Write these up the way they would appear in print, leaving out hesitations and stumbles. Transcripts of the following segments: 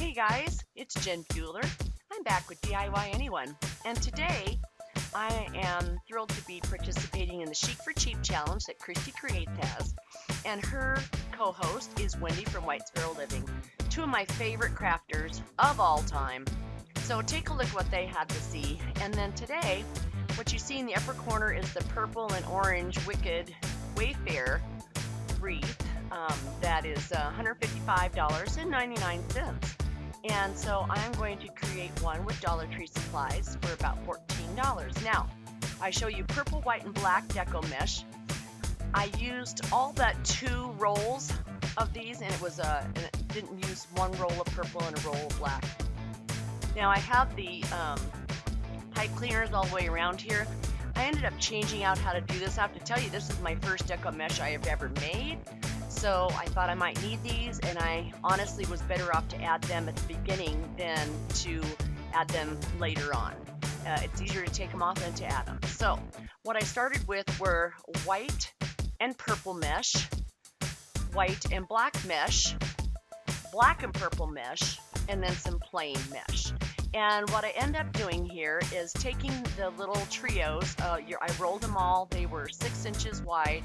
Hey guys, it's Jen Buehler. I'm back with DIY Anyone, and today I am thrilled to be participating in the Chic for Cheap challenge that Cristi Creates has, and her co-host is Wendy from White Sparrow Living, two of my favorite crafters of all time. So take a look what they had to see, and then today, what you see in the upper corner is the purple and orange Wicked Wayfair wreath. That is $155.99. And so I'm going to create one with Dollar Tree supplies for about $14. Now, I show you purple, white, and black deco mesh. I used all but 2 rolls of these, and it didn't use one roll of purple and a roll of black. Now I have the pipe cleaners all the way around here. I ended up changing out how to do this. I have to tell you, this is my first deco mesh I have ever made. So I thought I might need these, and I honestly was better off to add them at the beginning than to add them later on. It's easier to take them off than to add them. So what I started with were white and purple mesh, white and black mesh, black and purple mesh, and then some plain mesh. And what I end up doing here is taking the little trios, I rolled them all, they were 6 inches wide,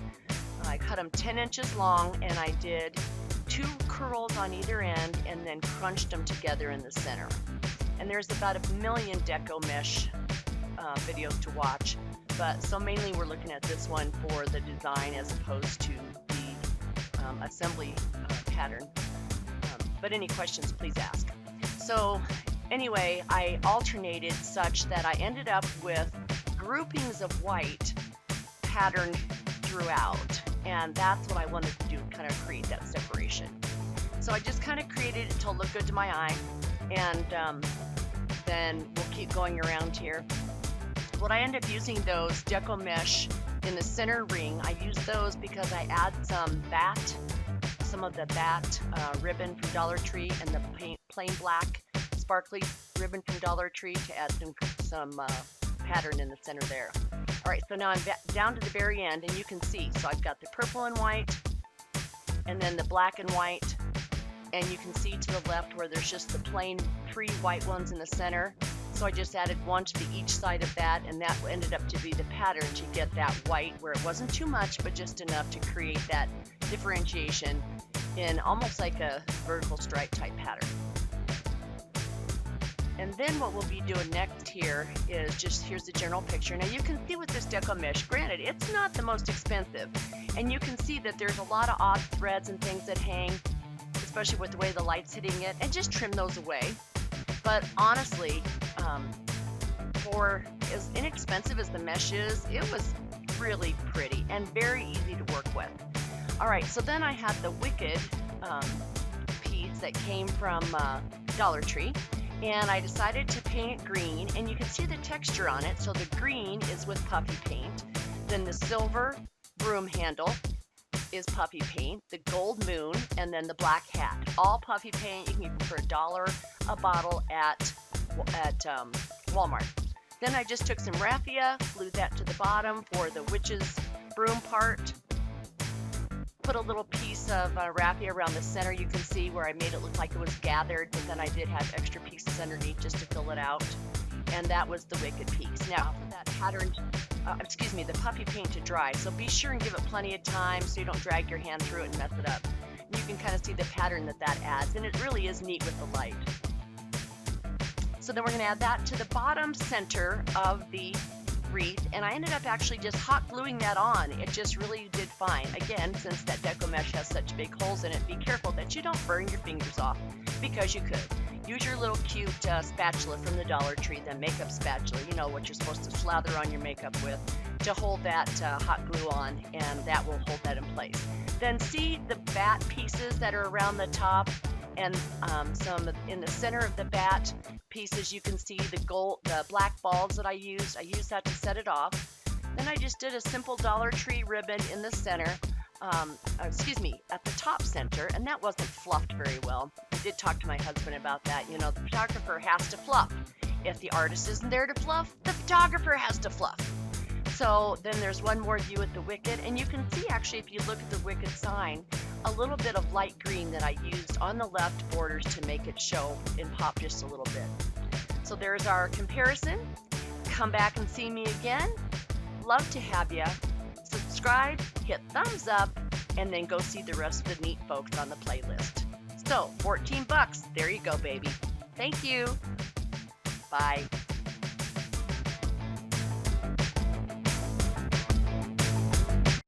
I cut them 10 inches long, and I did 2 curls on either end and then crunched them together in the center. And there's about 1 million deco mesh videos to watch, but so mainly we're looking at this one for the design as opposed to the assembly pattern. But any questions, please ask. So anyway, I alternated such that I ended up with groupings of white patterned throughout, and that's what I wanted to do, kind of create that separation. So I just kind of created it to look good to my eye, and then we'll keep going around here. What I end up using those deco mesh in the center ring, I use those because I add some of the bat ribbon from Dollar Tree and the plain black sparkly ribbon from Dollar Tree to add some pattern in the center there. All right, so now I'm down to the very end, and you can see, so I've got the purple and white, and then the black and white, and you can see to the left where there's just the plain 3 white ones in the center. So I just added one to each side of that, and that ended up to be the pattern to get that white where it wasn't too much, but just enough to create that differentiation in almost like a vertical stripe type pattern. And then what we'll be doing next here is here's the general picture. Now you can see with this deco mesh, granted, it's not the most expensive. And you can see that there's a lot of odd threads and things that hang, especially with the way the light's hitting it, and just trim those away. But honestly, for as inexpensive as the mesh is, it was really pretty and very easy to work with. All right, so then I had the Wicked piece that came from Dollar Tree. And I decided to paint it green, and you can see the texture on it. So the green is with puffy paint. Then the silver broom handle is puffy paint, the gold moon, and then the black hat. All puffy paint. You can get them for $1 a bottle at Walmart. Then I just took some raffia, glued that to the bottom for the witch's broom part. Put a little piece of raffia around the center. You can see where I made it look like it was gathered, but then I did have extra pieces underneath just to fill it out. And that was the Wicked piece. Now for that pattern, the puffy paint to dry. So be sure and give it plenty of time so you don't drag your hand through it and mess it up. And you can kind of see the pattern that adds, and it really is neat with the light. So then we're going to add that to the bottom center of the wreath, and I ended up actually just hot gluing that on. It just really did fine. Again, since that deco mesh has such big holes in it, be careful that you don't burn your fingers off, because you could. Use your little cute spatula from the Dollar Tree, the makeup spatula, you know what you're supposed to slather on your makeup with, to hold that hot glue on, and that will hold that in place. Then see the bat pieces that are around the top, and some in the center of the bat pieces. You can see the black balls that I used. I used that to set it off. Then I just did a simple Dollar Tree ribbon in the center, at the top center, and that wasn't fluffed very well. I did talk to my husband about that. You know, the photographer has to fluff. If the artist isn't there to fluff, the photographer has to fluff. So then there's one more view at the Wicked, and you can see actually if you look at the Wicked sign, a little bit of light green that I used on the left borders to make it show and pop just a little bit. So there's our comparison. Come back and see me again. Love to have you. Subscribe, hit thumbs up, and then go see the rest of the neat folks on the playlist. So $14, there you go, baby. Thank you. Bye.